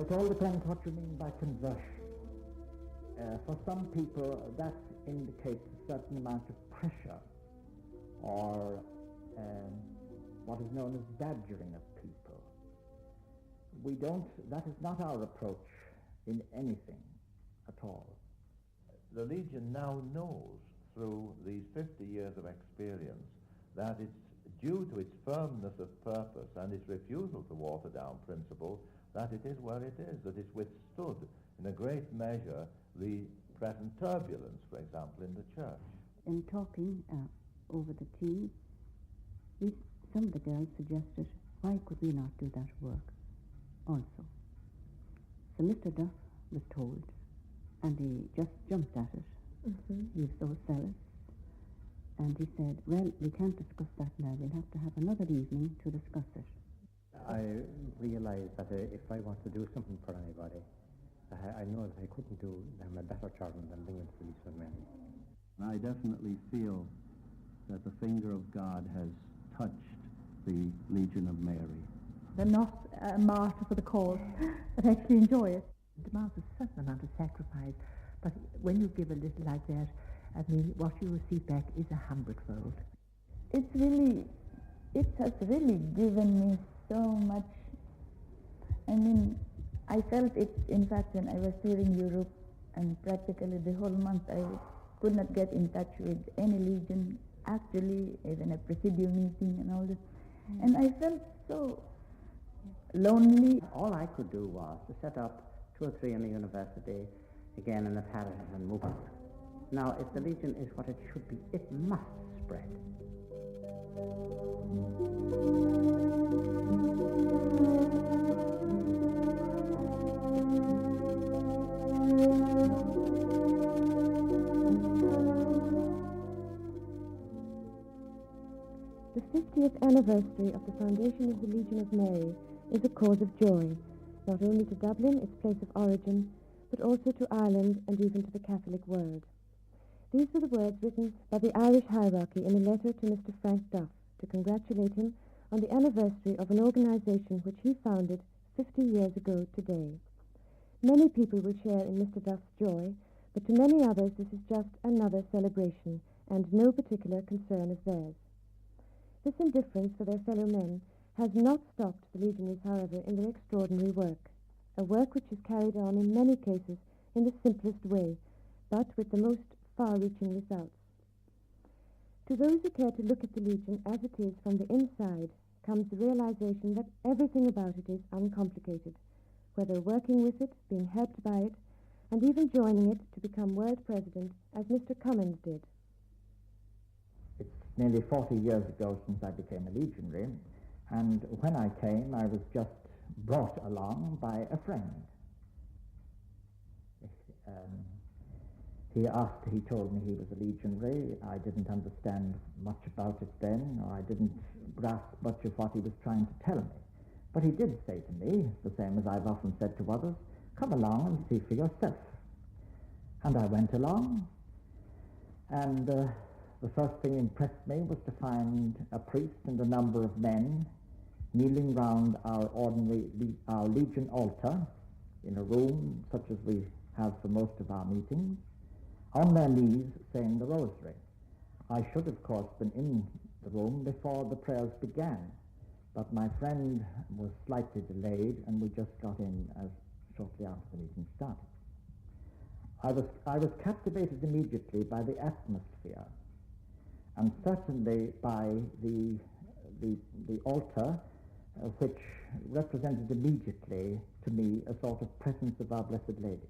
it all depends what you mean by conversion. For some people, that indicates a certain amount of pressure, or what is known as badgering of people. That is not our approach in anything at all. The Legion now knows, through these 50 years of experience, that it's due to its firmness of purpose and its refusal to water down principles that it is where it is, that it's withstood in a great measure the present turbulence, for example, in the church. In talking over the tea, some of the girls suggested, why could we not do that work also? So Mr. Duff was told, and he just jumped at it. Mm-hmm. He was so zealous. And he said, well, we can't discuss that now. We'll have to have another evening to discuss it. I realised that if I want to do something for anybody, I know that I couldn't do them a better job than bringing to the Legion of Mary. I definitely feel that the finger of God has touched the Legion of Mary. They're not a martyr for the cause, but actually enjoy it. It demands a certain amount of sacrifice, but when you give a little like that, I mean, what you receive back is 100-fold. It has really given me so much. I mean, I felt it, in fact, when I was touring Europe, and practically the whole month I could not get in touch with any Legion, actually, even a presidium meeting and all this. And I felt so lonely. All I could do was to set up 2 or 3 in the university, again in the parish, and move on. Now, if the Legion is what it should be, it must spread. The 50th anniversary of the foundation of the Legion of Mary is a cause of joy, not only to Dublin, its place of origin, but also to Ireland and even to the Catholic world. These were the words written by the Irish hierarchy in a letter to Mr. Frank Duff to congratulate him on the anniversary of an organisation which he founded 50 years ago today. Many people will share in Mr. Duff's joy, but to many others this is just another celebration and no particular concern of theirs. This indifference for their fellow men has not stopped the Legionaries, however, in their extraordinary work, a work which is carried on in many cases in the simplest way, but with the most far-reaching results. To those who care to look at the Legion as it is from the inside comes the realization that everything about it is uncomplicated, whether working with it, being helped by it, and even joining it to become world president, as Mr. Cummins did. It's nearly 40 years ago since I became a legionary, and when I came, I was just brought along by a friend. He told me he was a legionary. I didn't understand much about it then, or I didn't grasp much of what he was trying to tell me. But he did say to me, the same as I've often said to others, come along and see for yourself. And I went along, and the first thing impressed me was to find a priest and a number of men kneeling round our Legion altar in a room such as we have for most of our meetings, on their knees saying the rosary. I should, of course, been in the room before the prayers began, but my friend was slightly delayed, and we just got in shortly after the meeting started. I was captivated immediately by the atmosphere, and certainly by the altar, which represented immediately to me a sort of presence of Our Blessed Lady.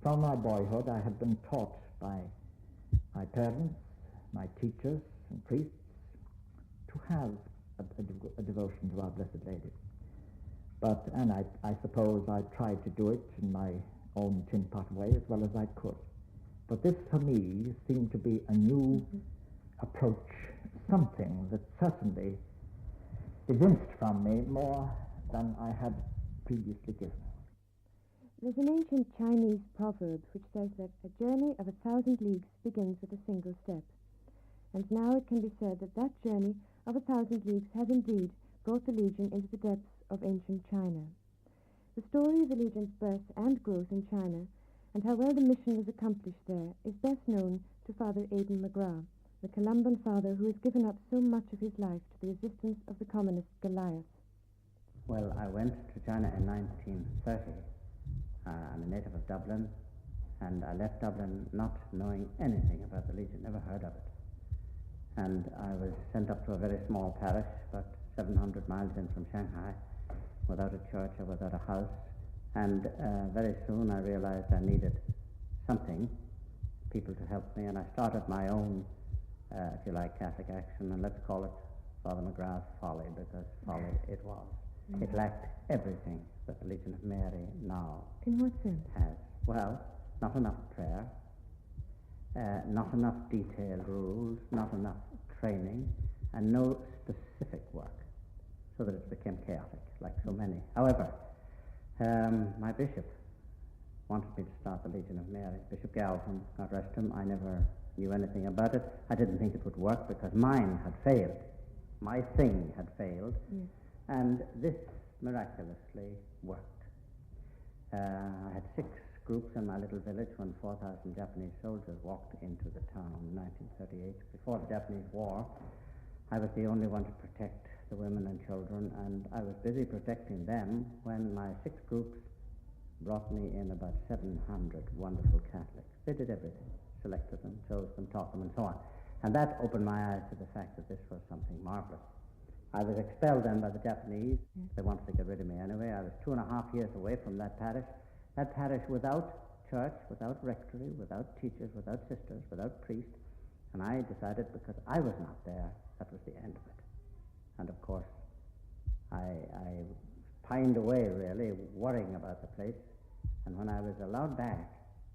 From my boyhood, I had been taught by my parents, my teachers and priests to have a devotion to Our Blessed Lady. And I suppose I tried to do it in my own tin pot way as well as I could. But this, for me, seemed to be a new approach, something that certainly evinced from me more than I had previously given. There's an ancient Chinese proverb which says that a journey of 1,000 leagues begins with a single step. And now it can be said that that journey of 1,000 leagues has indeed brought the Legion into the depths of ancient China. The story of the Legion's birth and growth in China, and how well the mission was accomplished there, is best known to Father Aidan McGrath, the Columban father who has given up so much of his life to the resistance of the communist Goliath. Well, I went to China in 1930. I'm a native of Dublin, and I left Dublin not knowing anything about the Legion, never heard of it. And I was sent up to a very small parish, about 700 miles in from Shanghai, without a church or without a house. And very soon I realized I needed something, people to help me, and I started my own, if you like, Catholic action, and let's call it Father McGrath's folly, because folly it was. It lacked everything that the Legion of Mary now In what sense? has. Well, not enough prayer, not enough detailed rules, not enough training, and no specific work, so that it became chaotic, like so many. However, my bishop wanted me to start the Legion of Mary. Bishop Galvin, God rest him, I never knew anything about it. I didn't think it would work because mine had failed. My thing had failed. Yes. And this miraculously worked. I had 6 groups in my little village when 4,000 Japanese soldiers walked into the town in 1938. Before the Japanese War, I was the only one to protect the women and children, and I was busy protecting them when my 6 groups brought me in about 700 wonderful Catholics. They did everything, selected them, chose them, taught them, and so on. And that opened my eyes to the fact that this was something marvelous. I was expelled then by the Japanese. They wanted to get rid of me anyway. I was 2.5 years away from that parish without church, without rectory, without teachers, without sisters, without priests. And I decided because I was not there, that was the end of it. And of course, I pined away really, worrying about the place. And when I was allowed back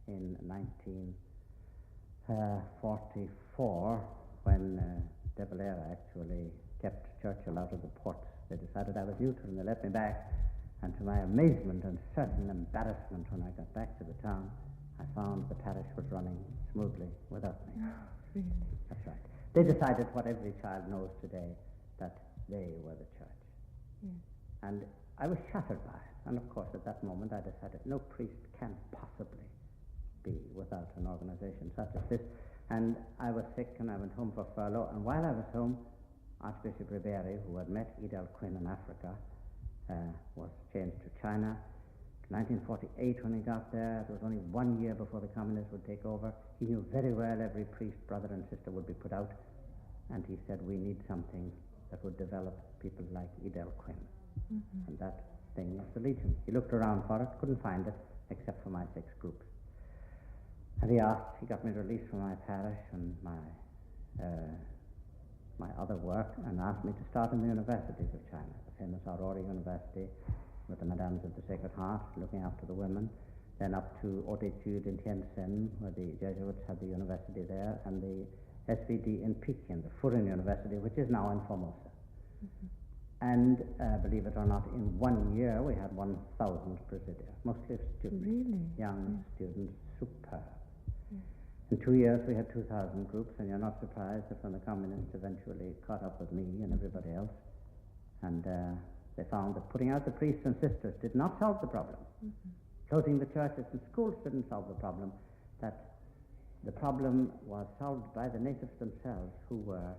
in 1944, when De Valera actually kept Churchill out of the ports, they decided I was neutral and they let me back. And to my amazement and certain embarrassment when I got back to the town, I found the parish was running smoothly without me. Oh, really? That's right. They decided what every child knows today, that they were the church. Yes. And I was shattered by it. And of course, at that moment, I decided no priest can possibly be without an organization such as this. And I was sick and I went home for furlough. And while I was home, Archbishop Riberi, who had met Edel Quinn in Africa, was changed to China. 1948, when he got there, it was only 1 year before the communists would take over. He knew very well every priest, brother and sister would be put out. And he said, we need something that would develop people like Edel Quinn. Mm-hmm. And that thing was the Legion. He looked around for it, couldn't find it, except for my 6 groups. And he got me released from my parish and my other work, and asked me to start in the universities of China, the famous Aurora University with the Madames of the Sacred Heart, looking after the women, then up to Haute Études in Tientsin, where the Jesuits had the university there, and the SVD in Peking, the Foreign University, which is now in Formosa. Mm-hmm. And believe it or not, in 1 year we had 1,000 presidia, mostly students, really? Young students, superb. In 2 years we had 2,000 groups, and you're not surprised that when the communists eventually caught up with me and everybody else, and they found that putting out the priests and sisters did not solve the problem. Mm-hmm. Closing the churches and schools didn't solve the problem, that the problem was solved by the natives themselves who were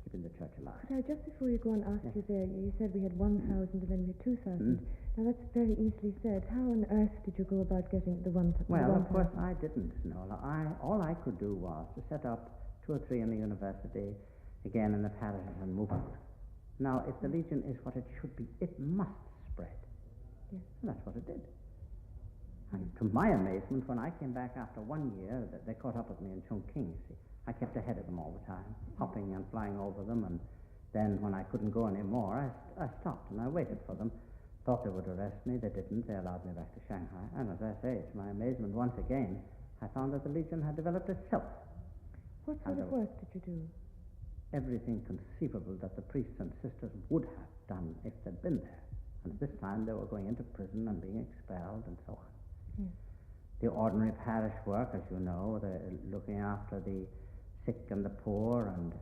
keeping the church alive. Could I, just before you go on, ask you there, you said we had 1,000 and then we had 2,000. Now that's very easily said. How on earth did you go about getting the 1,000? Well, of course I didn't, Nola. All I could do was to set up 2 or 3 in the university, again in the parishes, and move out. Now, if the Legion is what it should be, it must spread. Yes. And that's what it did. And to my amazement, when I came back after 1 year, they caught up with me in Chongqing, you see. I kept ahead of them all the time, hopping and flying over them, and then when I couldn't go anymore, I stopped and I waited for them. Thought they would arrest me. They didn't. They allowed me back to Shanghai. And as I say, to my amazement, once again, I found that the Legion had developed itself. What sort of work did you do? Everything conceivable that the priests and sisters would have done if they'd been there. And at this time, they were going into prison and being expelled and so on. Yes. The ordinary parish work, as you know, looking after the sick and the poor and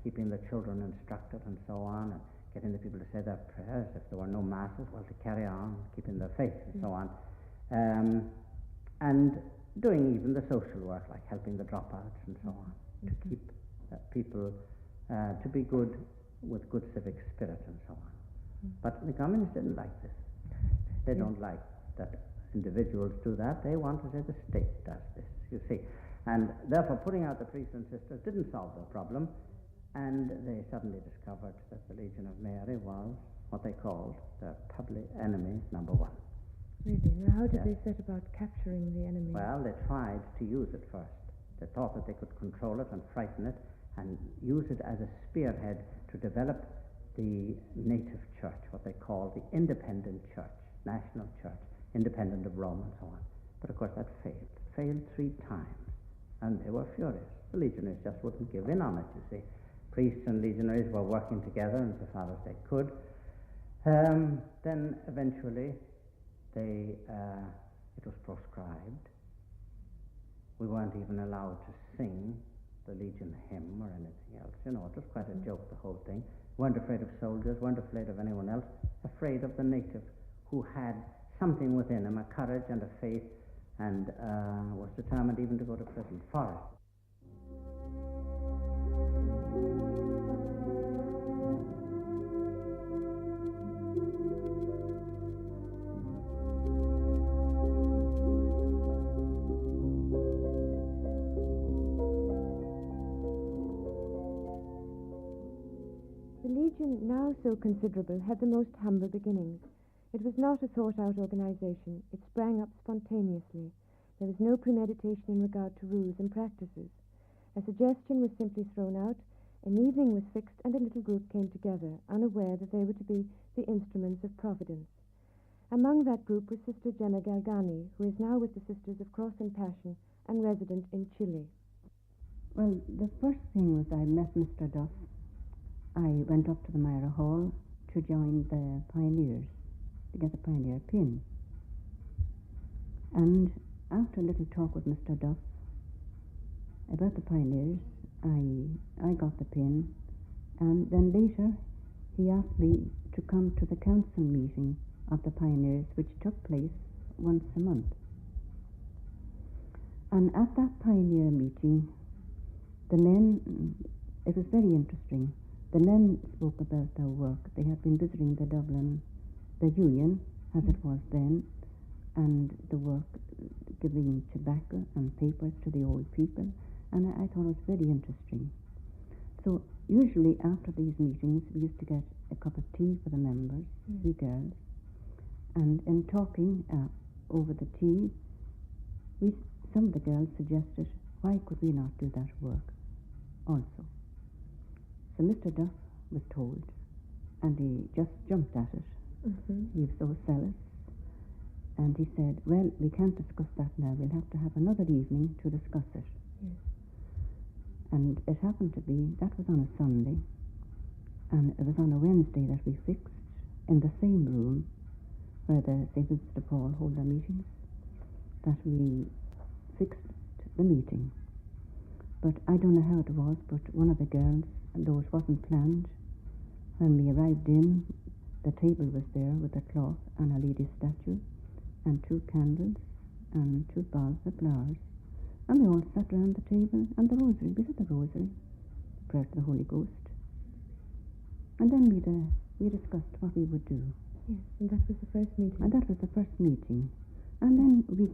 keeping the children instructed and so on, and getting the people to say their prayers. If there were no masses, well, to carry on, keeping their faith and so on. And doing even the social work, like helping the dropouts and so on, to keep people to be good, with good civic spirit and so on. But the communists didn't like this. They don't like that individuals do that. They want to say the state does this, you see. And therefore putting out the priests and sisters didn't solve the problem, and they suddenly discovered that the Legion of Mary was what they called the public enemy number one. Really? Now, how did they set about capturing the enemy? Well, they tried to use it first. They thought that they could control it and frighten it and use it as a spearhead to develop the native church, what they call the independent church, national church, independent of Rome and so on. But of course that failed 3 times, and they were furious. The legionaries just wouldn't give in on it, you see. Priests and legionaries were working together insofar as they could. Then eventually it was proscribed. We weren't even allowed to sing the Legion hymn or anything else. You know, it was quite a joke, the whole thing. Weren't afraid of soldiers, weren't afraid of anyone else, afraid of the native who had something within him, a courage and a faith, and was determined even to go to prison for it. The Legion, now so considerable, had the most humble beginnings. It was not a thought-out organization. It sprang up spontaneously. There was no premeditation in regard to rules and practices. A suggestion was simply thrown out, an evening was fixed, and a little group came together, unaware that they were to be the instruments of Providence. Among that group was Sister Gemma Galgani, who is now with the Sisters of Cross and Passion and resident in Chile. Well, the first thing was I met Mr. Duff. I went up to the Myra Hall to join the pioneers, to get the pioneer pin. And after a little talk with Mr. Duff about the pioneers, I got the pin, and then later he asked me to come to the council meeting of the pioneers, which took place once a month. And at that pioneer meeting, the men, it was very interesting. The men spoke about their work. They had been visiting the Dublin, the Union, as it was then, and the work, giving tobacco and papers to the old people, and I thought it was very interesting. So usually after these meetings, we used to get a cup of tea for the members, we girls, and in talking over the tea, some of the girls suggested, why could we not do that work also? So Mr. Duff was told, and he just jumped at it. He was so zealous. And he said, well, we can't discuss that now. We'll have to have another evening to discuss it. Yes. And it happened to be, that was on a Sunday, and it was on a Wednesday that we fixed in the same room where the St. Vincent de Paul hold their meetings, that we fixed the meeting. But I don't know how it was, but one of the girls, though it wasn't planned, when we arrived in, the table was there with a cloth and a lady statue and 2 candles and 2 balls of flowers. And we all sat round the table and the rosary, we said the rosary, prayer to the Holy Ghost. And then we discussed what we would do. Yes, and that was the first meeting. And that was the first meeting. And then we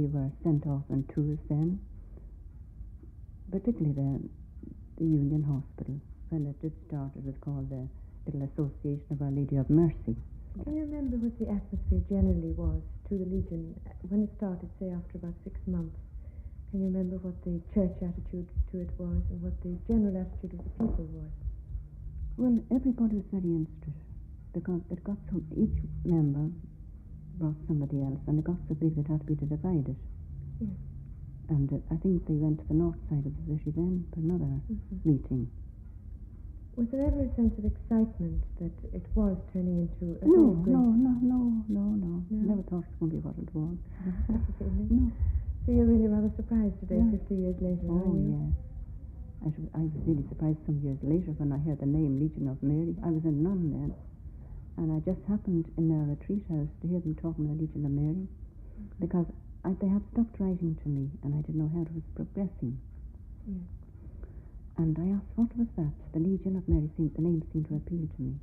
were sent off on tours then, particularly the Union Hospital. When it did start, it was called the Little Association of Our Lady of Mercy. Can you remember what the atmosphere generally was to the Legion when it started, say, after about 6 months? Can you remember what the church attitude to it was and what the general attitude of the people was? Well, everybody was very interested because it got so, each member brought somebody else, and it got so big that it had to be divided. Yes. And I think they went to the north side of the city then for another meeting. Was there ever a sense of excitement that it was turning into a No. No? Never thought it was going to be what it was. Really? No. So you're really rather surprised today, Yeah. 50 years later, Oh, are you? yes. I was really surprised some years later when I heard the name Legion of Mary. I was a nun then, and I just happened in their retreat house to hear them talking about the Legion of Mary, because they had stopped writing to me, and I didn't know how it was progressing. Yes. And I asked, what was that? The Legion of Mary the name seemed to appeal to me.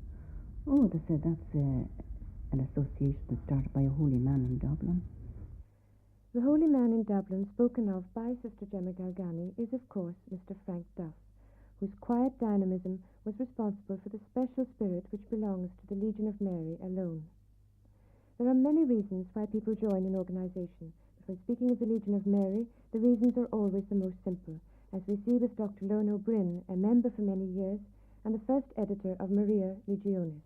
Oh, they said that's an association that started by a holy man in Dublin. The holy man in Dublin spoken of by Sister Gemma Galgani is, of course, Mr. Frank Duff, whose quiet dynamism was responsible for the special spirit which belongs to the Legion of Mary alone. There are many reasons why people join an organization, but when speaking of the Legion of Mary, the reasons are always the most simple, as we see with Dr. Lorne O'Brien, a member for many years, and the first editor of Maria Legionis.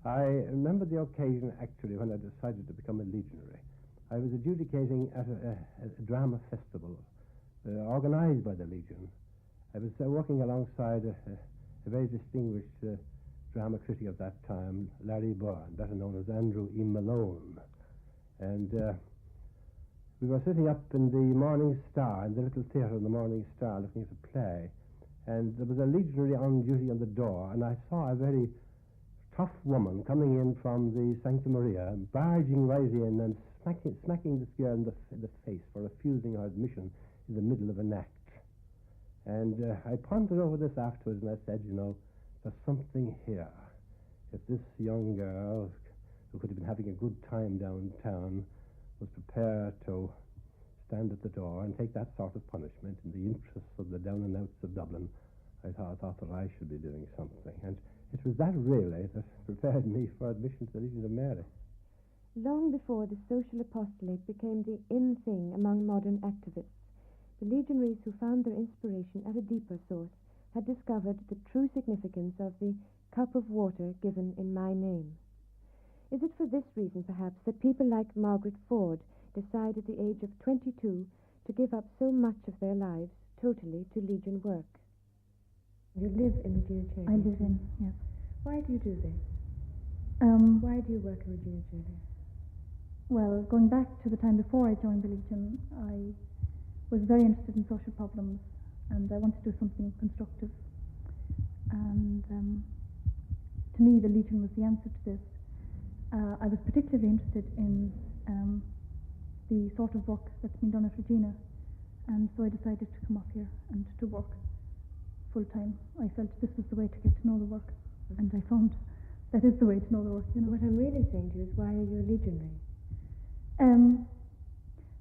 I remember the occasion, actually, when I decided to become a legionary. I was adjudicating at a drama festival organized by the Legion. I was working alongside a very distinguished drama critic of that time, Larry Byrne, better known as Andrew E. Malone. And we were sitting up in the Morning Star, in the little theatre in the Morning Star, looking at a play. And there was a legionary on duty on the door, and I saw a very tough woman coming in from the Sancta Maria, barging right in and smacking this girl in the face for refusing her admission in the middle of an act. And I pondered over this afterwards, and I said, you know, there's something here. If this young girl, who could have been having a good time downtown, was prepared to stand at the door and take that sort of punishment in the interests of the down and outs of Dublin, I thought that I should be doing something. And it was that really that prepared me for admission to the Legion of Mary. Long before the social apostolate became the in thing among modern activists, the legionaries who found their inspiration at a deeper source had discovered the true significance of the cup of water given in my name. Is it for this reason, perhaps, that people like Margaret Ford decide at the age of 22 to give up so much of their lives totally to Legion work? You live in Regina Coeli? I live in, yes. Why do you do this? Why do you work in Regina Coeli? Well, going back to the time before I joined the Legion, I was very interested in social problems, and I wanted to do something constructive. And to me, the Legion was the answer to this. I was particularly interested in the sort of work that's been done at Regina, and so I decided to come up here and to work full-time. I felt this was the way to get to know the work, and I found that is the way to know the work. You know? What I'm really saying to you is, why are you a legionary?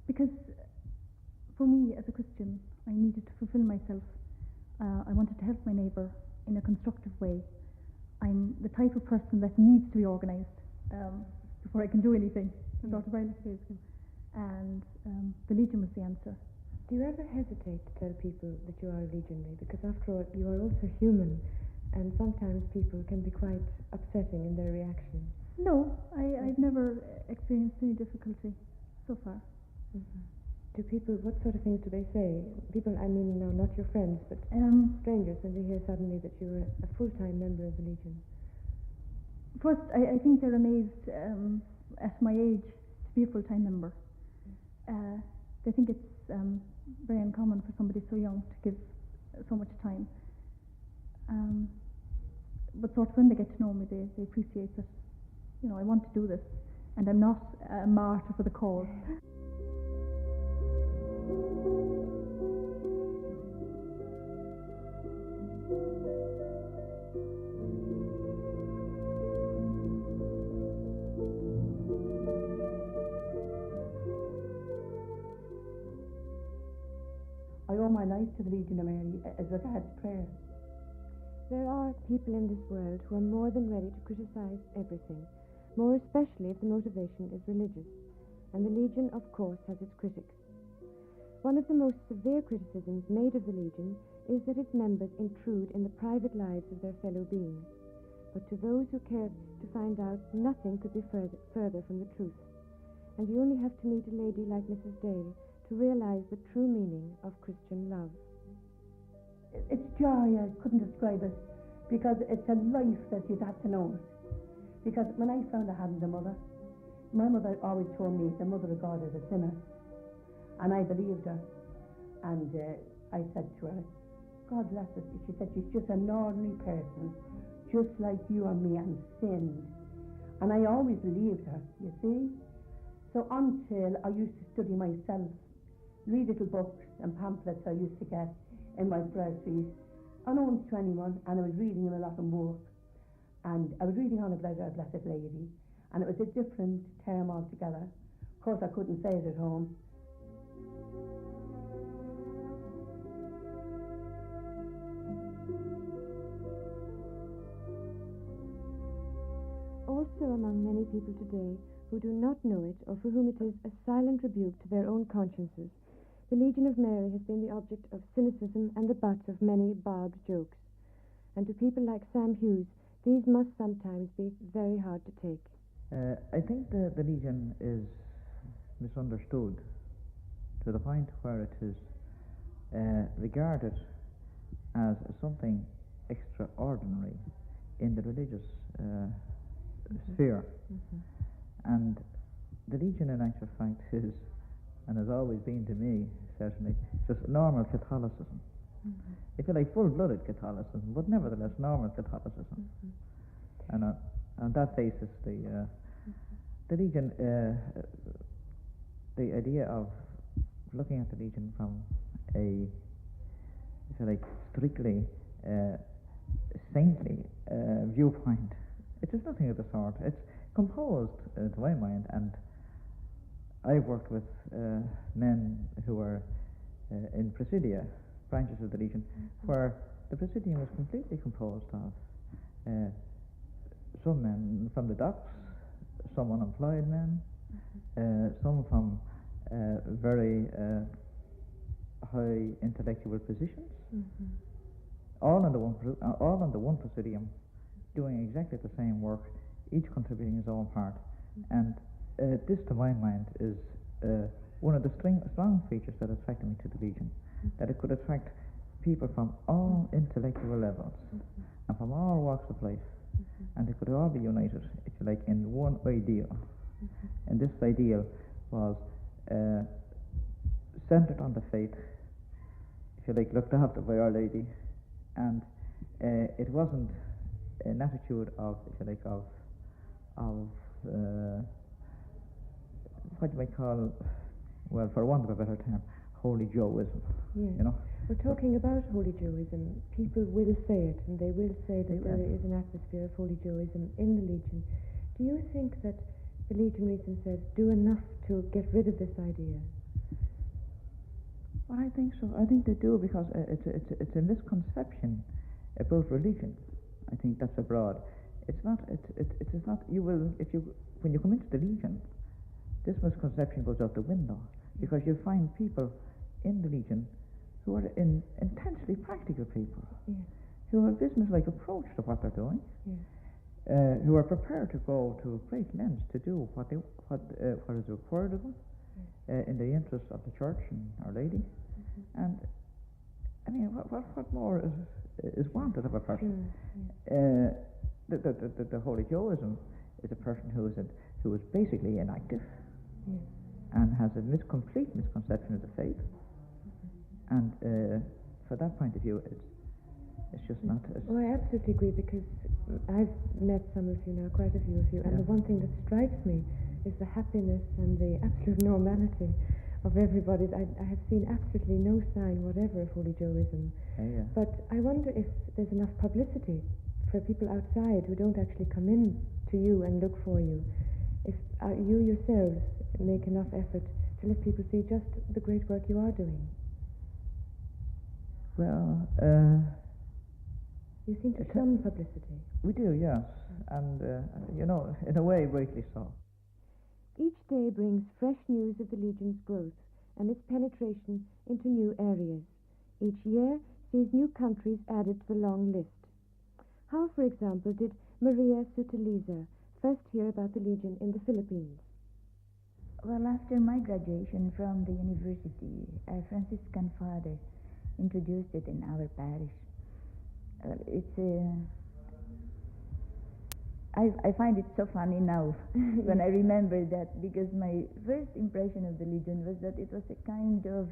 Because for me, as a Christian, I needed to fulfill myself. I wanted to help my neighbour in a constructive way. I'm the type of person that needs to be organised before I can do anything. Sort of and the Legion was the answer. Do you ever hesitate to tell people that you are a legionary? Because after all, you are also human, and sometimes people can be quite upsetting in their reaction. No, I've never experienced any difficulty so far. Mm-hmm. Do people, what sort of things do they say? People, I mean now not your friends, but strangers, when they hear suddenly that you're a full-time member of the Legion? First, I think they're amazed at my age to be a full-time member. They think it's very uncommon for somebody so young to give so much time. But sort of when they get to know me, they appreciate that, you know, I want to do this, and I'm not a martyr for the cause. I owe my life to the Legion of Mary as regards prayer. There are people in this world who are more than ready to criticize everything, more especially if the motivation is religious, and the Legion, of course, has its critics. One of the most severe criticisms made of the Legion is that its members intrude in the private lives of their fellow beings. But to those who care to find out, nothing could be further from the truth. And you only have to meet a lady like Mrs. Dale to realize the true meaning of Christian love. It's joy, I couldn't describe it, because it's a life that you'd have to know it. Because when I found I hadn't a mother, my mother always told me the mother of God is a sinner, and I believed her. And I said to her, God bless her, she said she's just an ordinary person, just like you and me, and sinned. And I always believed her, you see. So until I used to study myself, read little books and pamphlets I used to get in my prayer fees, unknown to anyone, and I was reading them a lot in work. And I was reading on about Our Blessed Lady, and it was a different term altogether. Of course, I couldn't say it at home. Also among many people today who do not know it, or for whom it is a silent rebuke to their own consciences, the Legion of Mary has been the object of cynicism and the butt of many barbed jokes. And to people like Sam Hughes, these must sometimes be very hard to take. I think the Legion is misunderstood to the point where it is regarded as something extraordinary in the religious sphere. And the Legion, in actual fact, is, and has always been to me, certainly, just normal Catholicism. If you like, full-blooded Catholicism, but nevertheless normal Catholicism. And on that basis, the Legion, the idea of looking at the Legion from a, if you like, strictly saintly viewpoint, it is nothing of the sort. It's composed, to my mind, and I've worked with men who are in Presidia, branches of the Legion, where the Presidium was completely composed of some men from the docks, some unemployed men, some from very high intellectual positions, all under one Presidium, doing exactly the same work, each contributing his own part. And this, to my mind, is one of the strong features that attracted me to the Legion, that it could attract people from all intellectual levels and from all walks of life, and they could all be united, if you like, in one ideal. And this ideal was centered on the faith, if you like, looked after by Our Lady, and it wasn't an attitude of, if you like, of what you might call, well, for want of a better term, Holy Joeism. Yes. You know? We're talking about Holy Joeism. People will say it, and they will say that there is an atmosphere of Holy Joeism in the Legion. Do you think that the Legion Reason says do enough to get rid of this idea? Well, I think so. I think they do, because it's a misconception about religion. I think that's abroad. It's not. It is not. You will, if you, when you come into the Legion, this misconception goes out the window, because you find people in the Legion who are intensely practical people, who have a business-like approach to what they're doing, who are prepared to go to great lengths to do what is required of them in the interest of the Church and Our Lady. And I mean, what more is wanted of a person? The Holy Joeism is a person who is basically inactive and has a complete misconception of the faith. And for that point of view, it's just not. Well, I absolutely agree, because I've met some of you now, quite a few of you, and the one thing that strikes me is the happiness and the absolute normality of everybody. I have seen absolutely no sign whatever of Holy Joeism. But I wonder if there's enough publicity for people outside who don't actually come in to you and look for you. If you yourselves make enough effort to let people see just the great work you are doing. Well, you seem to some publicity. We do, yes, and you know, in a way, rightly so. Each day brings fresh news of the Legion's growth and its penetration into new areas. Each year sees new countries added to the long list. How, for example, did Maria Suteliza first hear about the Legion in the Philippines? Well, after my graduation from the university, a Franciscan father introduced it in our parish. I find it so funny now when I remember that, because my first impression of the Legion was that it was a kind of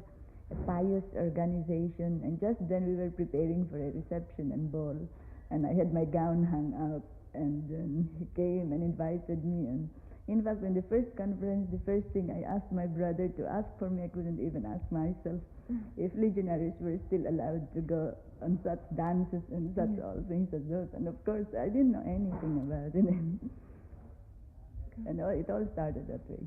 a pious organization, and just then we were preparing for a reception and ball, and I had my gown hung up, and then he came and invited me, and in fact, in the first conference, the first thing I asked my brother to ask for me, I couldn't even ask myself, if legionaries were still allowed to go on such dances and such all things as those. And of course, I didn't know anything about it. And it all started that way.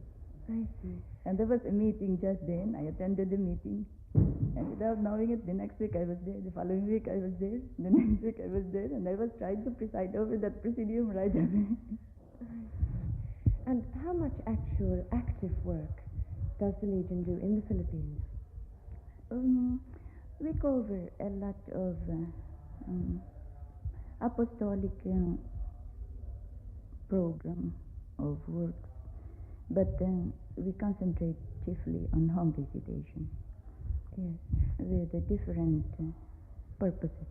I see. And there was a meeting just then. I attended the meeting. And without knowing it, the next week I was there. The following week I was there. The next week I was there. And I was trying to preside over that presidium right away. And how much actual active work does the Legion do in the Philippines? We cover a lot of apostolic program of works, but we concentrate chiefly on home visitation. Yes, with the different purposes,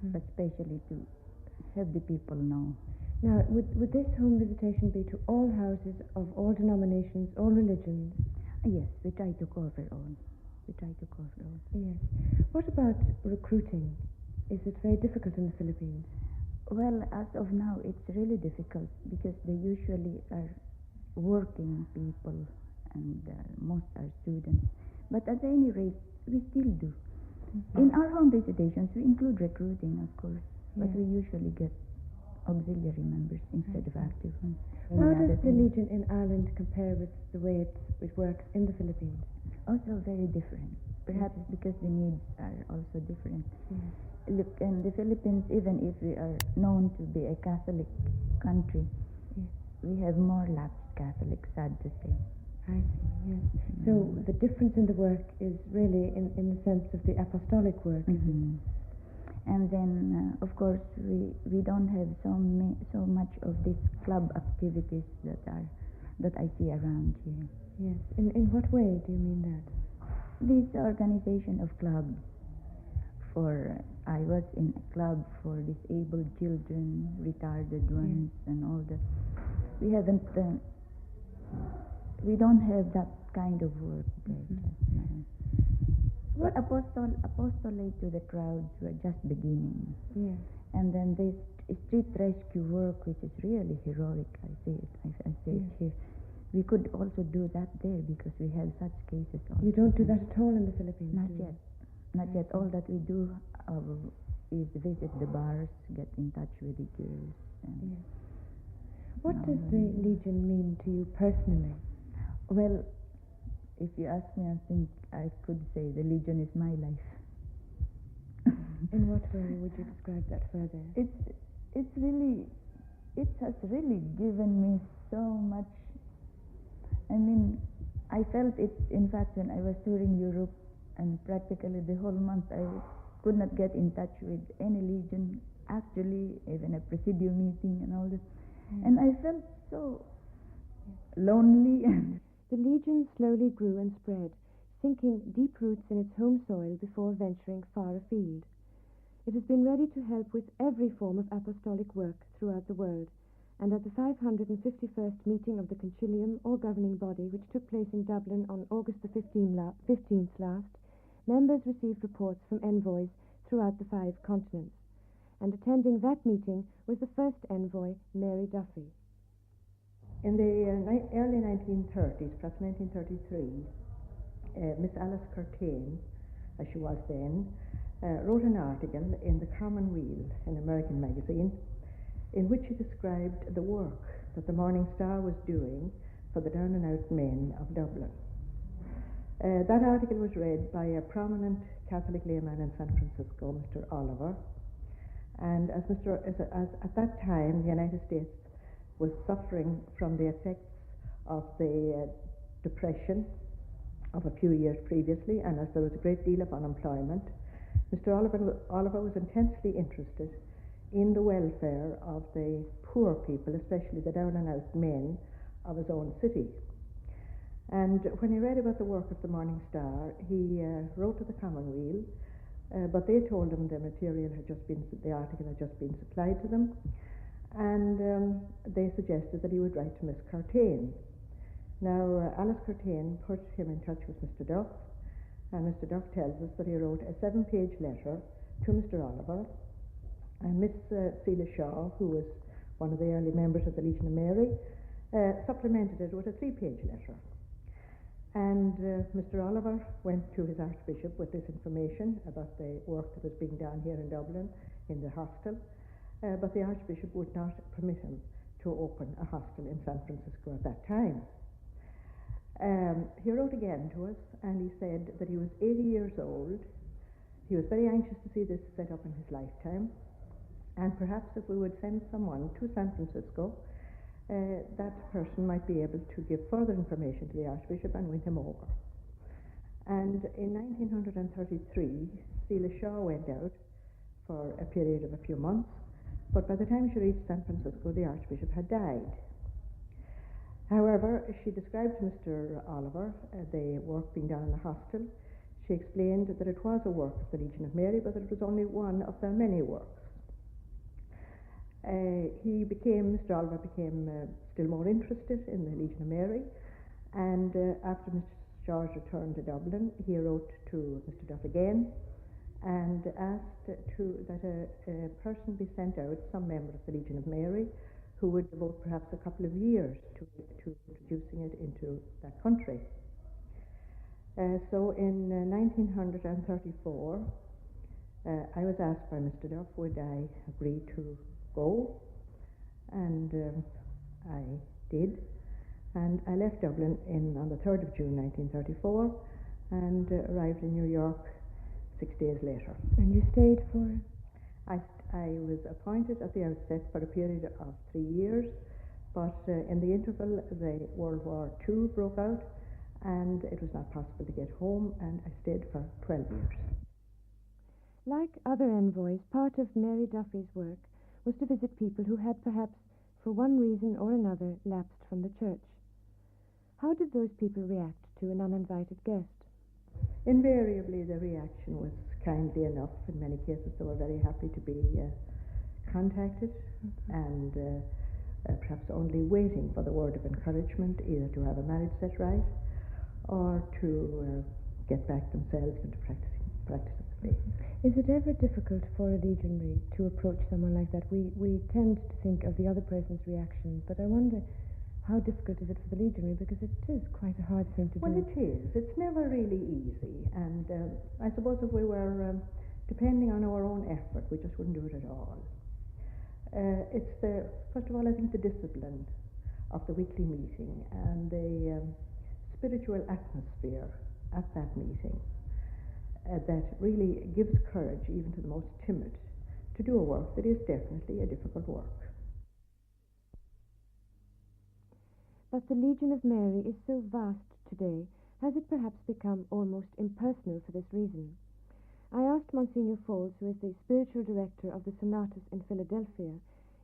but especially to have the people know. Now, would this home visitation be to all houses of all denominations, all religions? Yes, we try to cover all. Yes. What about recruiting? Is it very difficult in the Philippines? Well, as of now, it's really difficult because they usually are working people and most are students. But at any rate, we still do. In our home visitations, we include recruiting, of course, but we usually get auxiliary members instead of active ones. How does the Legion in Ireland compare with the way it works in the Philippines? Also very different. Perhaps because the needs are also different. Look, in the Philippines, even if we are known to be a Catholic country, we have more lapsed Catholics, sad to say. I see, yes. So the difference in the work is really in the sense of the apostolic work, isn't it? And then, of course, we don't have so much of these club activities that I see around here. Yes. In what way do you mean that? This organization of clubs I was in a club for disabled children, retarded ones, and all that. We haven't. We don't have that kind of work there. What apostolate to the crowds were just beginning. Yes. And then this street rescue work, which is really heroic, I say it here. We could also do that there because we have such cases also. You don't do that at all in the Philippines? Not yet. Not yet. All that we do is visit the bars, get in touch with the girls. What does the Legion mean to you personally? Well, if you ask me, I think I could say the Legion is my life. In what way would you describe that further? It has really given me so much. I mean, I felt it, in fact, when I was touring Europe, and practically the whole month I could not get in touch with any Legion, actually, even a presidium meeting and all this. And I felt so lonely. The Legion slowly grew and spread, sinking deep roots in its home soil before venturing far afield. It has been ready to help with every form of apostolic work throughout the world, and at the 551st meeting of the Concilium, or governing body, which took place in Dublin on August the 15th last, members received reports from envoys throughout the 5 continents. And attending that meeting was the first envoy, Mary Duffy. In the early 1930s, perhaps 1933, Miss Alice Carthy, as she was then, wrote an article in the Commonweal, an American magazine, in which she described the work that the Morning Star was doing for the down and out men of Dublin. That article was read by a prominent Catholic layman in San Francisco, Mr. Oliver, and as at that time the United States was suffering from the effects of the depression of a few years previously, and as there was a great deal of unemployment, Mr. Oliver was intensely interested in the welfare of the poor people, especially the down and out men of his own city. And when he read about the work of the Morning Star, he wrote to the Commonweal, but they told him the article had just been supplied to them, and they suggested that he would write to Miss Carthy. Now, Alice Carthy put him in touch with Mr. Duff, And Mr. Duff tells us that he wrote a 7-page letter to Mr. Oliver, and Miss Celia Shaw, who was one of the early members of the Legion of Mary, supplemented it with a 3-page letter. And Mr. Oliver went to his Archbishop with this information about the work that was being done here in Dublin in the hostel, but the Archbishop would not permit him to open a hostel in San Francisco at that time. He wrote again to us, and he said that he was 80 years old. He was very anxious to see this set up in his lifetime, and perhaps if we would send someone to San Francisco, that person might be able to give further information to the Archbishop and win him over. And in 1933, Celia Shaw went out for a period of a few months, but by the time she reached San Francisco, the Archbishop had died. However, she described to Mr. Oliver the work being done in the hostel. She explained that it was a work of the Legion of Mary, but that it was only one of their many works. Mr. Oliver became still more interested in the Legion of Mary, and after Mr. Shaw's return to Dublin, he wrote to Mr. Duff again and asked that a person be sent out, some member of the Legion of Mary, who would devote perhaps a couple of years to introducing it into that country. So in 1934, I was asked by Mr. Duff would I agree to go, and I did, and I left Dublin on the 3rd of June 1934 and arrived in New York 6 days later. And you stayed for? I was appointed at the outset for a period of 3 years, but in the interval the World War II broke out and it was not possible to get home, and I stayed for 12 years. Like other envoys, part of Mary Duffy's work was to visit people who had perhaps, for one reason or another, lapsed from the church. How did those people react to an uninvited guest? Invariably, the reaction was kindly enough. In many cases, they were very happy to be contacted, and perhaps only waiting for the word of encouragement, either to have a marriage set right or to get back themselves into practicing the faith. Is it ever difficult for a legionary to approach someone like that? We tend to think of the other person's reaction, but I wonder how difficult is it for the legionary, because it is quite a hard thing to do. Well, it is. It's never really easy, and I suppose if we were depending on our own effort, we just wouldn't do it at all. It's first of all, I think the discipline of the weekly meeting and the spiritual atmosphere at that meeting that really gives courage even to the most timid to do a work that is definitely a difficult work. But the Legion of Mary is so vast today, has it perhaps become almost impersonal for this reason? I asked Monsignor Falls, who is the spiritual director of the Sonatas in Philadelphia,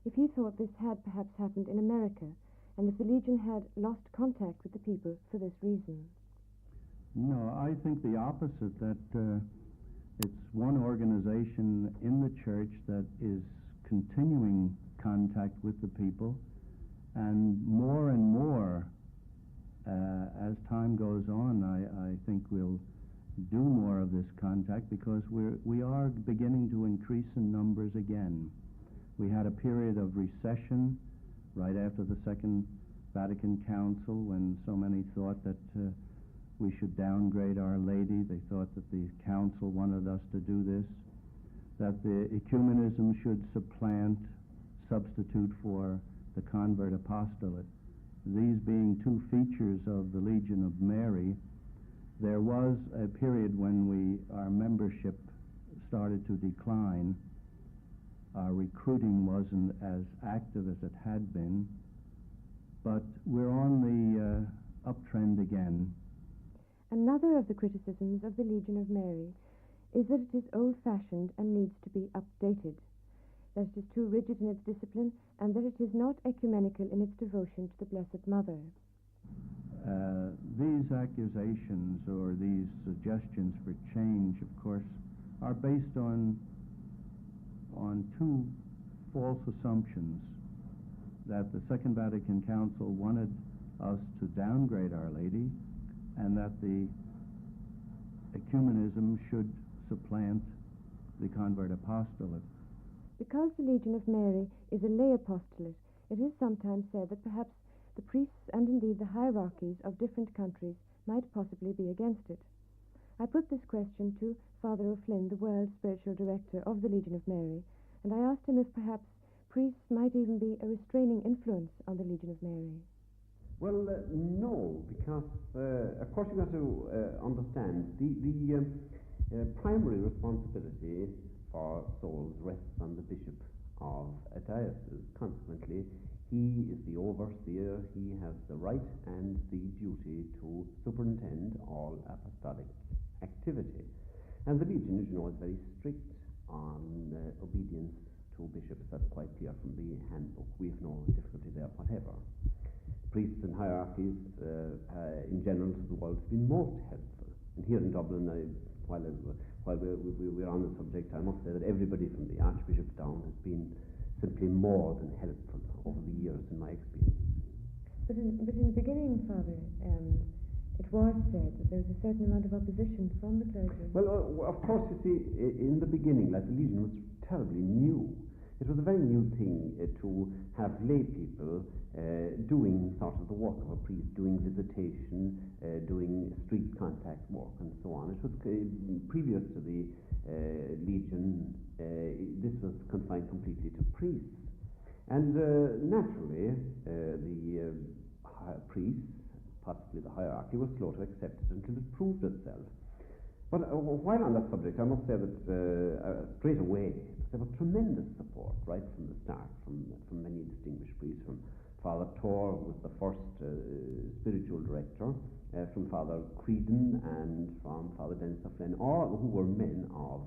if he thought this had perhaps happened in America, and if the Legion had lost contact with the people for this reason. No, I think the opposite, that it's one organization in the church that is continuing contact with the people, and more as time goes on, I think we'll do more of this contact, because we are beginning to increase in numbers again. We had a period of recession right after the Second Vatican Council, when so many thought that we should downgrade Our Lady. They thought that the council wanted us to do this, that the ecumenism should substitute for the convert apostolate. These being two features of the Legion of Mary, there was a period when our membership started to decline. Our recruiting wasn't as active as it had been, but we're on the uptrend again. Another of the criticisms of the Legion of Mary is that it is old-fashioned and needs to be updated, that it is too rigid in its discipline, and that it is not ecumenical in its devotion to the Blessed Mother. These accusations or these suggestions for change, of course, are based on two false assumptions: that the Second Vatican Council wanted us to downgrade Our Lady, and that the ecumenism should supplant the convert apostolate. Because the Legion of Mary is a lay apostolate, it is sometimes said that perhaps the priests and indeed the hierarchies of different countries might possibly be against it. I put this question to Father O'Flynn, the World Spiritual Director of the Legion of Mary, and I asked him if perhaps priests might even be a restraining influence on the Legion of Mary. Well, no, because of course you've got to understand the primary responsibility for souls rests on the bishop of a diocese. Consequently, he is the overseer, he has the right and the duty to superintend all apostolic activity. And the Legion, as you know, is very strict on obedience to bishops. That's quite clear from the handbook. We have no difficulty there whatever. Priests and hierarchies in general to the world have been most helpful. And here in Dublin, while we're on the subject, I must say that everybody from the Archbishop down has been simply more than helpful over the years in my experience. But in the beginning, Father, it was said that there was a certain amount of opposition from the clergy. Well, of course, you see, in the beginning, like the Legion was terribly new. It was a very new thing to have lay people doing sort of the work of a priest, doing visitation, doing street contact work, and so on. It was previous to the Legion. This was confined completely to priests, and naturally, the priests, possibly the hierarchy, was slow to accept it until it proved itself. But while on that subject, I must say that straight away there was tremendous support right from the start from many distinguished priests, from Father Torr, who was the first spiritual director, from Father Creedon and from Father Dennis O'Flynn, all who were men of,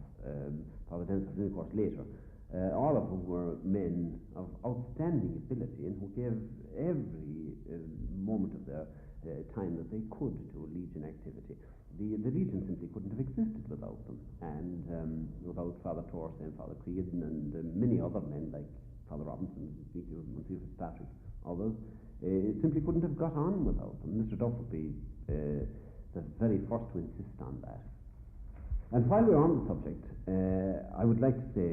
Father Dennis O'Flynn of course later, all of whom were men of outstanding ability and who gave every moment of their time that they could to Legion activity. The Legion simply couldn't have existed without them, and without Father Torr and Father Creedon and many other men like Father Robinson, Monsignor Fitzpatrick, others, it simply couldn't have got on without them. Mr. Duff would be the very first to insist on that. And while we're on the subject, I would like to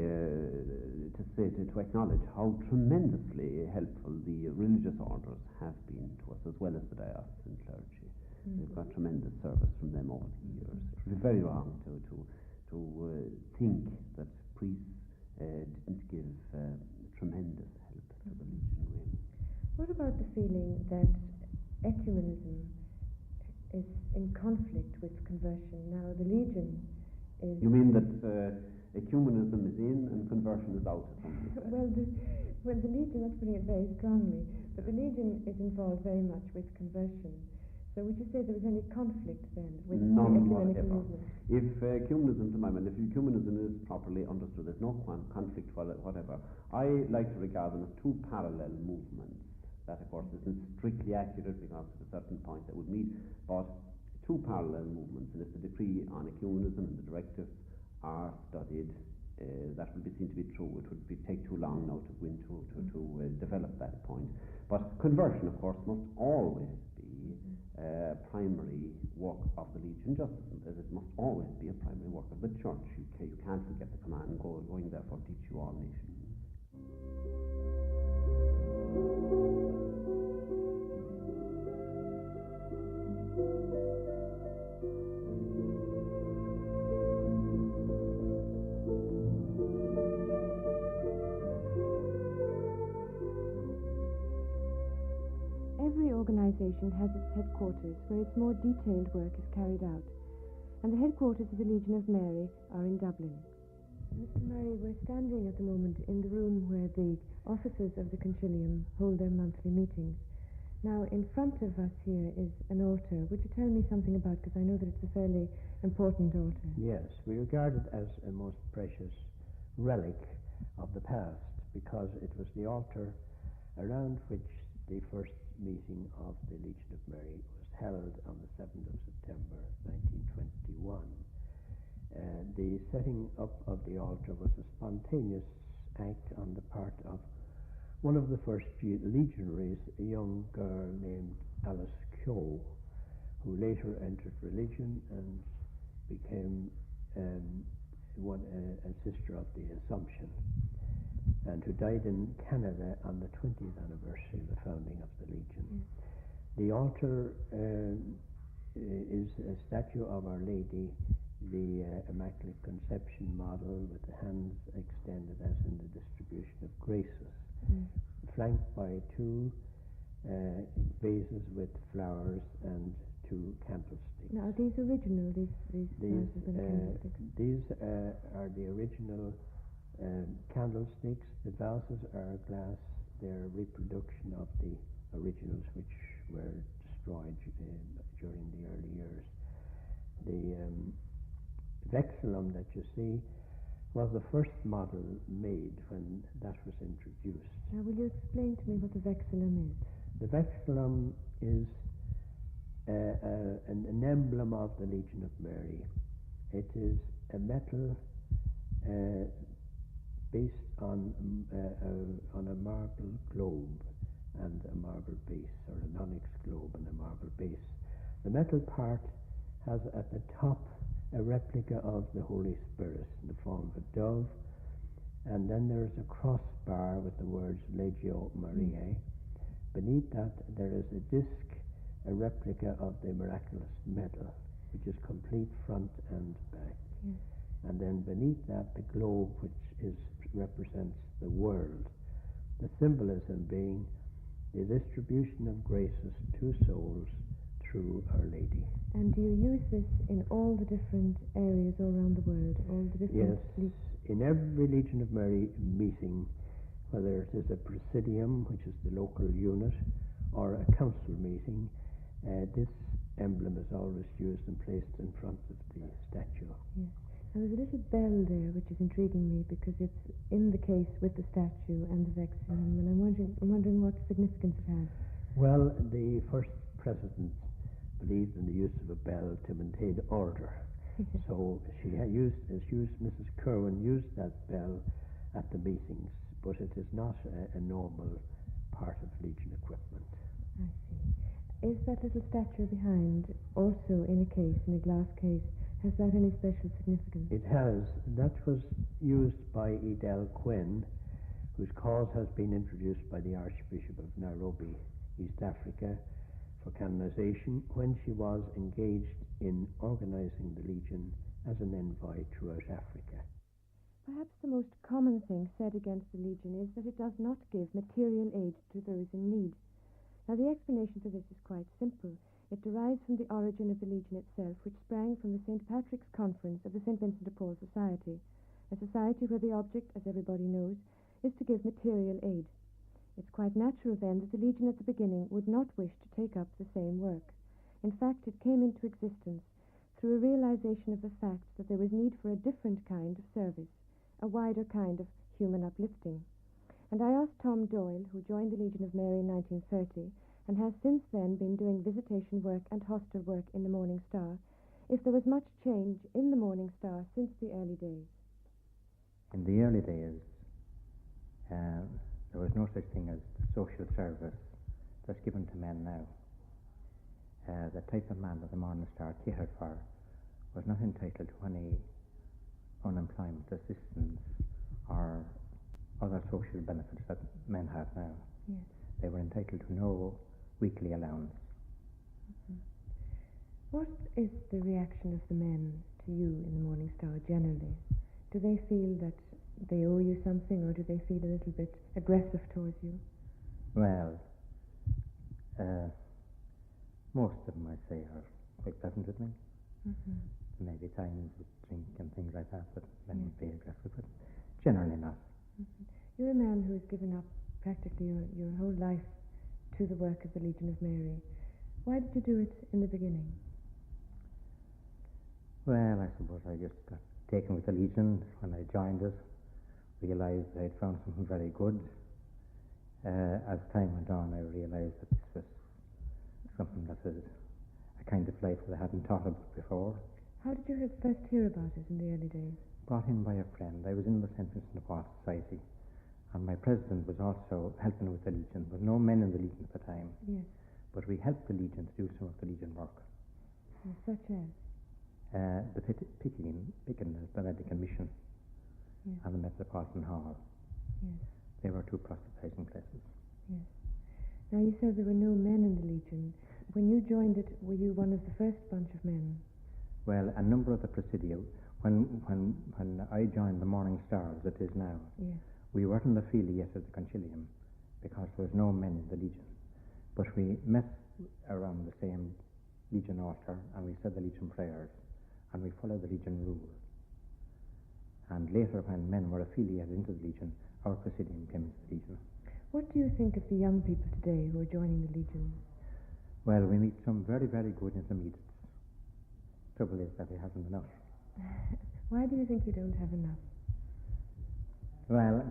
acknowledge how tremendously helpful the religious orders have been to us, as well as the diocesan clergy. We've got tremendous service from them over the years. It would be very wrong to think that priests didn't give tremendous help to the Legion, really. What about the feeling that ecumenism is in conflict with conversion? Now, the Legion is... You mean that ecumenism is in and conversion is out? Well, the Legion, that's putting it very strongly, but the Legion is involved very much with conversion. So would you say there was any conflict then with the ecumenical movement? If ecumenism, to my mind, if ecumenism is properly understood, there's no conflict whatever. I like to regard them as two parallel movements. That, of course, isn't strictly accurate because at a certain point they would meet, but two parallel movements. And if the decree on ecumenism and the directive are studied, that will be seen to be true. It would take too long now to go into to develop that point. But conversion, of course, must always be primary work of the Legion, just as it must always be a primary work of the Church. You can't forget the command, going therefore teach you all nations. Every organization has its headquarters where its more detailed work is carried out, and the headquarters of the Legion of Mary are in Dublin. Mr. Murray, we're standing at the moment in the room where the officers of the Concilium hold their monthly meetings. Now, in front of us here is an altar. Would you tell me something about it, because I know that it's a fairly important altar? Yes, we regard it as a most precious relic of the past, because it was the altar around which the first meeting of the Legion of Mary was held on the 7th of September 1921. The setting up of the altar was a spontaneous act on the part of one of the first few legionaries, a young girl named Alice Keogh, who later entered religion and became a sister of the Assumption, and who died in Canada on the 20th anniversary of the founding of the Legion. The altar is a statue of Our Lady, the Immaculate Conception model, with the hands extended as in the distribution of graces, flanked by two vases with flowers and two candlesticks. Now, are these original, these vases and candlesticks? These are the original candlesticks. The vases are glass. They're a reproduction of the originals, which were destroyed during the early years. The vexillum that you see was the first model made when that was introduced. Now, will you explain to me what the vexillum is? The vexillum is an emblem of the Legion of Mary. It is a metal based on a marble globe and a marble base, or an onyx globe and a marble base. The metal part has at the top a replica of the Holy Spirit in the form of a dove, and then there's a crossbar with the words Legio Mariae. Beneath that there is a disc, a replica of the miraculous medal, which is complete front and back. And then beneath that the globe, which represents the world. The symbolism being the distribution of graces to souls through Our Lady. And do you use this in all the different areas all around the world? All the different in every Legion of Mary meeting, whether it is a presidium, which is the local unit, or a council meeting, this emblem is always used and placed in front of the statue. Yes. Now, there's a little bell there which is intriguing me because it's in the case with the statue and the vexillum, and I'm wondering what significance it has. Well, the first president believed in the use of a bell to maintain order. So Mrs. Kerwin used that bell at the meetings, but it is not a normal part of Legion equipment. I see. Is that little statue behind also in a case, in a glass case? Has that any special significance? It has. That was used by Edel Quinn, whose cause has been introduced by the Archbishop of Nairobi, East Africa, for canonization when she was engaged in organizing the Legion as an envoy throughout Africa. Perhaps the most common thing said against the Legion is that it does not give material aid to those in need. Now, the explanation for this is quite simple. It derives from the origin of the Legion itself, which sprang from the St. Patrick's Conference of the St. Vincent de Paul Society, a society where the object, as everybody knows, is to give material aid. It's quite natural, then, that the Legion at the beginning would not wish to take up the same work. In fact, it came into existence through a realization of the fact that there was need for a different kind of service, a wider kind of human uplifting. And I asked Tom Doyle, who joined the Legion of Mary in 1930, and has since then been doing visitation work and hostel work in the Morning Star, if there was much change in the Morning Star since the early days. In the early days, there was no such thing as social service that's given to men now. The type of man that the Morning Star catered for was not entitled to any unemployment assistance or other social benefits that men have now. Yes. They were entitled to no weekly allowance. Mm-hmm. What is the reaction of the men to you in the Morning Star generally? Do they feel that they owe you something, or do they feel a little bit aggressive towards you? Well, most of them, I'd say, are quite pleasant with me. Mm-hmm. There may be times with drink and things like that, but men would be aggressive, but generally not. Mm-hmm. You're a man who has given up practically your whole life to the work of the Legion of Mary. Why did you do it in the beginning? Well, I suppose I just got taken with the Legion when I joined it, realized I'd found something very good. As time went on, I realized that this was something that was a kind of life that I hadn't thought about before. How did you first hear about it in the early days? Brought in by a friend. I was in the St. Vincent de Paul Society, and my president was also helping with the Legion. There were no men in the Legion at the time. Yes. But we helped the Legion to do some of the Legion work. Such as? the Pickens, the Medical Mission, Yes. and the Metropolitan Hall. Yes. They were two proselytizing places. Yes. Now, you said there were no men in the Legion. When you joined it, were you one of the first bunch of men? Well, a number of the Presidio, when I joined the Morning Star, as it is now, Yes. we weren't affiliated to the Concilium because there was no men in the Legion. But we met around the same Legion altar, and we said the Legion prayers, and we followed the Legion rules. And later, when men were affiliated into the Legion, our Presidium came into the Legion. What do you think of the young people today who are joining the Legion? Well, we meet some very, very good intermediates. Trouble is that we haven't enough. Why do you think you don't have enough? Well,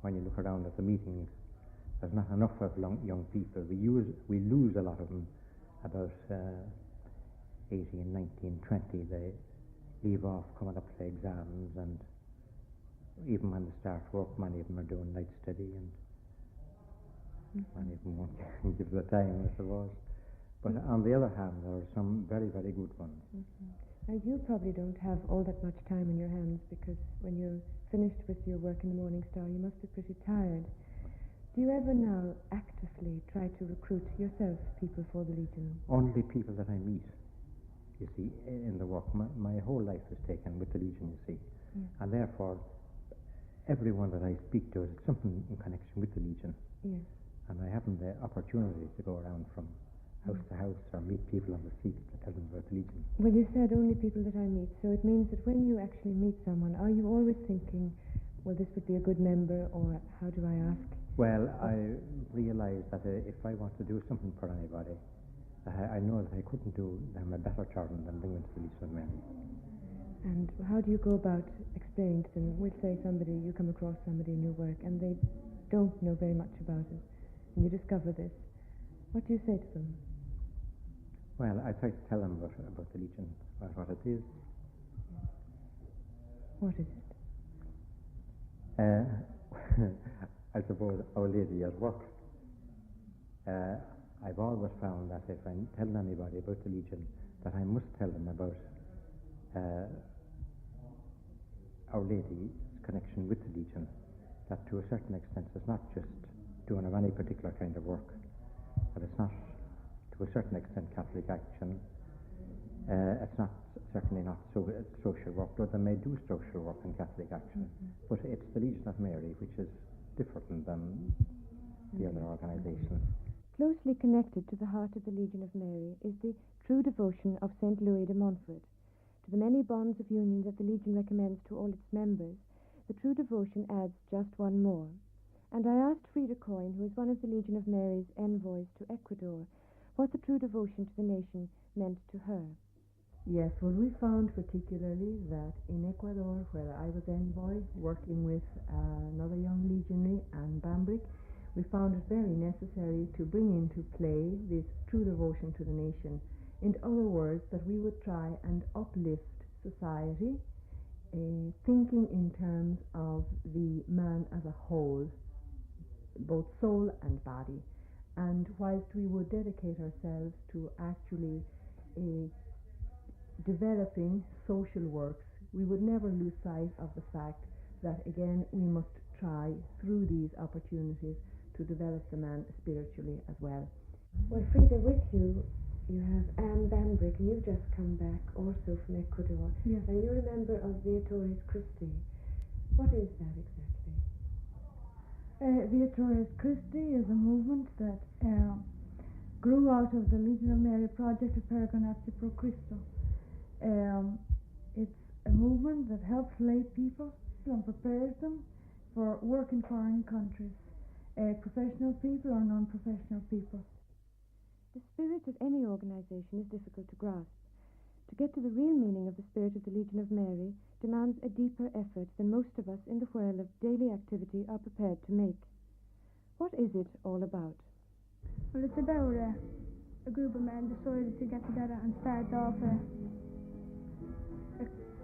when you look around at the meetings, there's not enough of young people. We lose a lot of them about 18, 19, 20. They leave off coming up to the exams, and even when they start work, many of them are doing night study, and many of them won't give the time, I suppose. But on the other hand, there are some very, very good ones. Now, you probably don't have all that much time in your hands, because when you're finished with your work in the Morning Star, you must be pretty tired. Do you ever now actively try to recruit yourself people for the Legion? Only people that I meet, you see, in the work. My whole life is taken with the Legion, you see. Yes. And therefore, everyone that I speak to is something in connection with the Legion. Yes. And I haven't the opportunity to go around from house to house or meet people on the street to tell them about the Legion. Well, you said only people that I meet, so it means that when you actually meet someone, are you always thinking, well, this would be a good member, or how do I ask? Well, I realise that if I want to do something for anybody, I know that I couldn't do them a better turn than bring them to the Legion of Mary. And how do you go about explaining to them? We'll say you come across somebody in your work, and they don't know very much about it, and you discover this. What do you say to them? Well, I try to tell them about the Legion, about what it is. What is it? I suppose Our Lady at work. I've always found that if I tell anybody about the Legion, that I must tell them about Our Lady's connection with the Legion, that to a certain extent it's not just doing of any particular kind of work, but it's not, to a certain extent, Catholic action. It's not, certainly not social work, though they may do social work in Catholic action, but it's the Legion of Mary, which is different than the other organisations. Closely connected to the heart of the Legion of Mary is the true devotion of St. Louis de Montfort. To the many bonds of union that the Legion recommends to all its members, the true devotion adds just one more. And I asked Frida Coyne, who is one of the Legion of Mary's envoys to Ecuador, what the true devotion to the nation meant to her. Yes, well, we found particularly that in Ecuador, where I was envoy, working with another young legionary, Anne Bambrick, we found it very necessary to bring into play this true devotion to the nation. In other words, that we would try and uplift society, thinking in terms of the man as a whole, both soul and body. And whilst we would dedicate ourselves to actually developing social works, we would never lose sight of the fact that, again, we must try through these opportunities to develop the man spiritually as well. Well, Frida, with you, you have Anne Bambrick, and you've just come back also from Ecuador. Yes. And you're a member of Voluntary Christi. What is that exactly? Voluntary Christi is a movement that grew out of the Legion of Mary project of Peregrinatio pro Cristo. It's a movement that helps lay people and prepares them for work in foreign countries, professional people or non-professional people. The spirit of any organization is difficult to grasp. To get to the real meaning of the spirit of the Legion of Mary demands a deeper effort than most of us in the whirl of daily activity are prepared to make. What is it all about? Well, it's about a group of men decided to get together and start off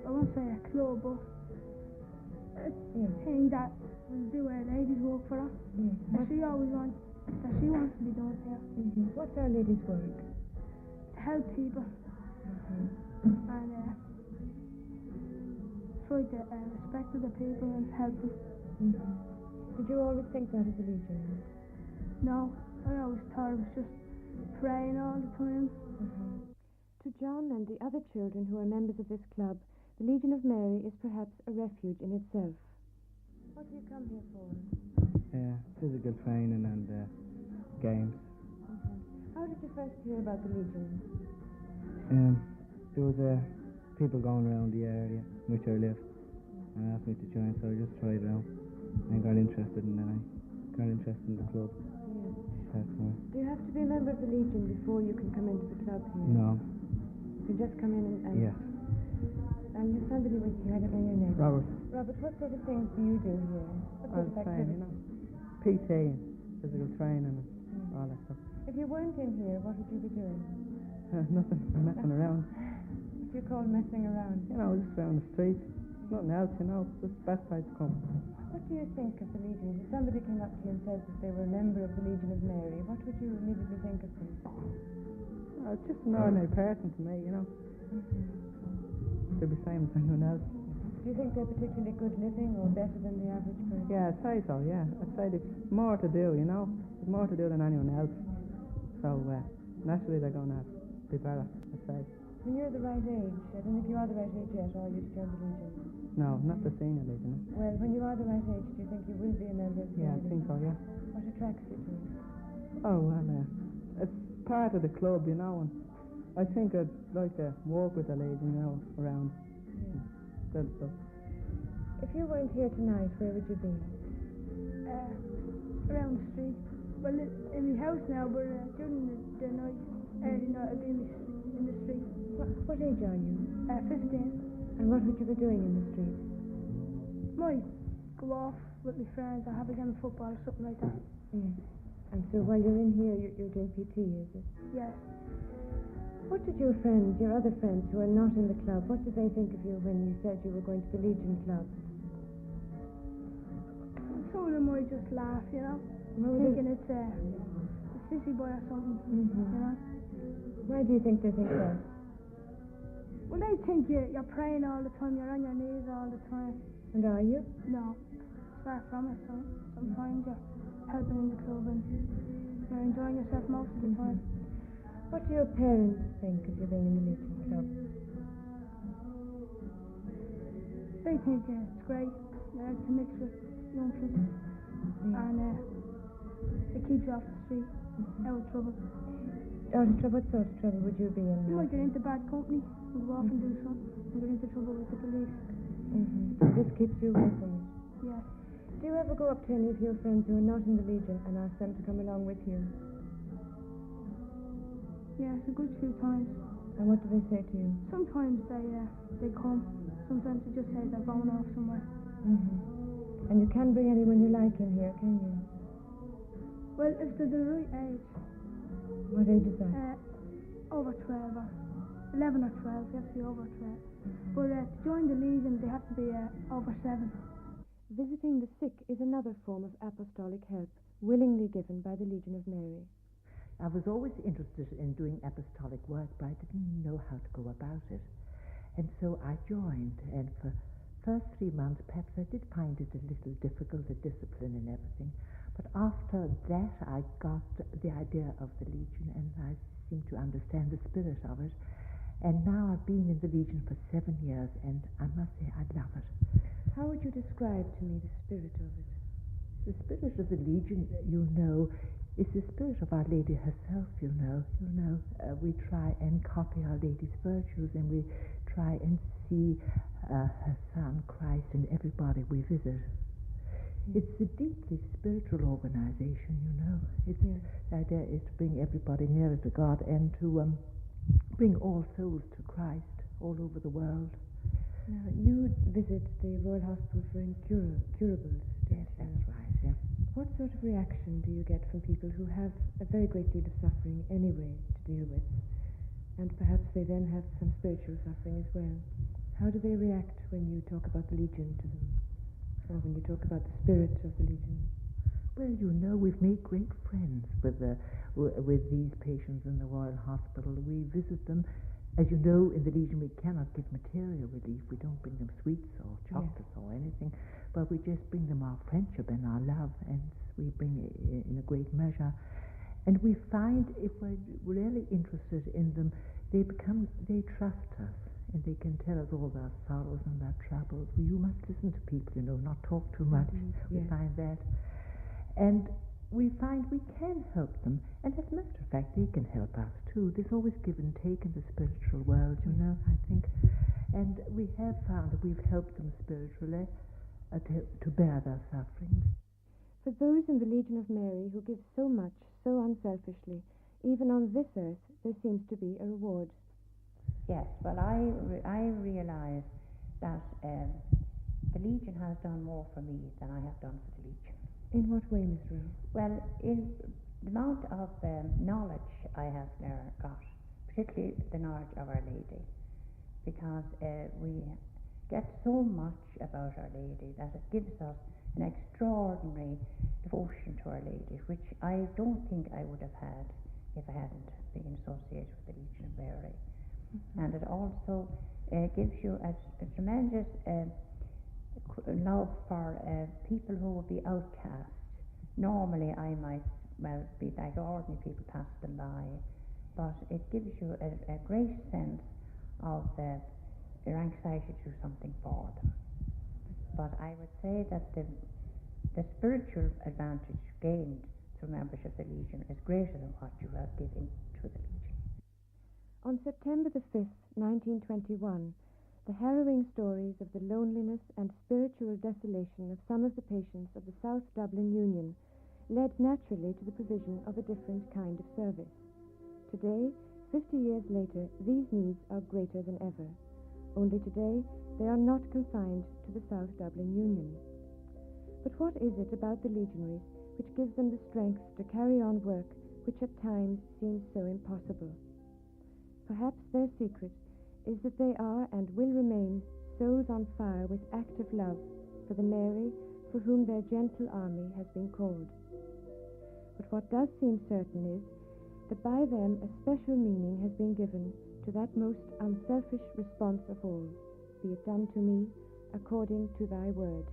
I won't say a club, but a thing that will do a lady's work for her. That she always wants, that she wants to be done here. What's Our Lady's work? To help people. And try to respect other people and help them. Did you always think that as a Legion? No, I always thought it was just praying all the time. To John and the other children who are members of this club, the Legion of Mary is perhaps a refuge in itself. What do you come here for? Physical training and games. How did you first hear about the Legion? There was people going around the area in which I lived and asked me to join, so I just tried it out and got interested, and then I got interested in the club. That's why. Do you have to be a member of the Legion before you can come into the club here? No. You can just come in and... Yes. And you have somebody with you, I don't know your name. Robert. Robert, what sort of things do you do here? What sort of activities? PT, physical training, and all that stuff. If you weren't in here, what would you be doing? Nothing, messing around. What do you call messing around? Just around the street. Nothing else, just the best place to come. What do you think of the Legion? If somebody came up to you and said that they were a member of the Legion of Mary, what would you immediately think of them? It's just an ordinary person to me, They're the same as anyone else. Do you think they're particularly good living or better than the average person? Yeah, I'd say so, yeah. I'd say there's more to do, There's more to do than anyone else. So, naturally they're going to be better, I'd say. When you're the right age, I don't think you are the right age yet, are you, to join the Legion? No, not the senior Legion. Well, when you are the right age, do you think you will be a member of the Yeah, I Legion? think so, yeah. What attracts you to it? Oh, well, it's part of the club, and I think I'd like to work with the Legion, around. That stuff. If you weren't here tonight, where would you be? Around the street. Well, in my house now, but during the night, early night, I'd be in the street. What age are you? 15. And what would you be doing in the street? Might go off with my friends or have a game of football or something like that. Yes. And so while you're in here, you're doing PT, is it? Yes. What did your friends, your other friends who are not in the club, what did they think of you when you said you were going to the Legion Club? Some of them might just laugh, thinking it's a sissy boy or something, Why do you think they think that? Well, they think you're praying all the time, you're on your knees all the time. And are you? No. Far from it, so sometimes you're helping in the club and you're enjoying yourself most of the time. What do your parents think of you being in the Legion Club? They think it's great. They like to mix with young kids. And it keeps you off the street, out of trouble. Out of trouble? What sort of trouble would you be in? You might get into bad company and go off and do something and get into trouble with the police. This keeps you away from it? Yes. Do you ever go up to any of your friends who are not in the Legion and ask them to come along with you? Yes, a good few times. And what do they say to you? Sometimes they come. Sometimes they just say they're going off somewhere. And you can bring anyone you like in here, can you? Well, if they're the right age. What age is that? Over 12 or 11 or 12. You have to be over 12. But to join the Legion, they have to be over 7. Visiting the sick is another form of apostolic help, willingly given by the Legion of Mary. I was always interested in doing apostolic work, but I didn't know how to go about it. And so I joined, and for first 3 months, perhaps I did find it a little difficult, the discipline and everything. But after that, I got the idea of the Legion, and I seemed to understand the spirit of it. And now I've been in the Legion for 7 years, and I must say I love it. How would you describe to me the spirit of it? The spirit of the Legion, is the spirit of Our Lady herself, we try and copy Our Lady's virtues, and we try and see her Son Christ in everybody we visit. It's a deeply spiritual organization, The idea is to bring everybody nearer to God and to bring all souls to Christ all over the world. Now, you visit the Royal Hospital for Incurables. Yes, that's right, yeah. What sort of reaction do you get from people who have a very great deal of suffering anyway to deal with, and perhaps they then have some spiritual suffering as well? How do they react when you talk about the Legion to them, or when you talk about the spirit of the Legion? Well, we've made great friends with these patients in the Royal Hospital. We visit them As you know, in the Legion we cannot give material relief. We don't bring them sweets or chocolates or anything, but we just bring them our friendship and our love, and we bring it in a great measure. And we find if we're really interested in them, they trust us, and they can tell us all their sorrows and their troubles. Well, you must listen to people, not talk too much. We find that. And we find we can help them, and as a matter of fact, they can help us too. There's always give and take in the spiritual world, I think. And we have found that we've helped them spiritually to bear their sufferings. For those in the Legion of Mary who give so much, so unselfishly, even on this earth, there seems to be a reward. Yes, well, I realise that the Legion has done more for me than I have done for the Legion. In what way, Miss Rowe? Well, in the amount of knowledge I have there got, particularly the knowledge of Our Lady, because we get so much about Our Lady that it gives us an extraordinary devotion to Our Lady, which I don't think I would have had if I hadn't been associated with the Legion of Mary. And it also gives you a tremendous love for people who would be outcast. Normally I might be like ordinary people, pass them by, but it gives you a great sense of their anxiety to do something for them. But I would say that the spiritual advantage gained through membership of the Legion is greater than what you are giving to the Legion. On September the 5th, 1921, the harrowing stories of the loneliness and spiritual desolation of some of the patients of the South Dublin Union led naturally to the provision of a different kind of service. Today, 50 years later, these needs are greater than ever. Only today, they are not confined to the South Dublin Union. But what is it about the legionaries which gives them the strength to carry on work which at times seems so impossible? Perhaps their secret is that they are and will remain souls on fire with active love for the Mary for whom their gentle army has been called. But what does seem certain is that by them a special meaning has been given to that most unselfish response of all, be it done to me according to thy word.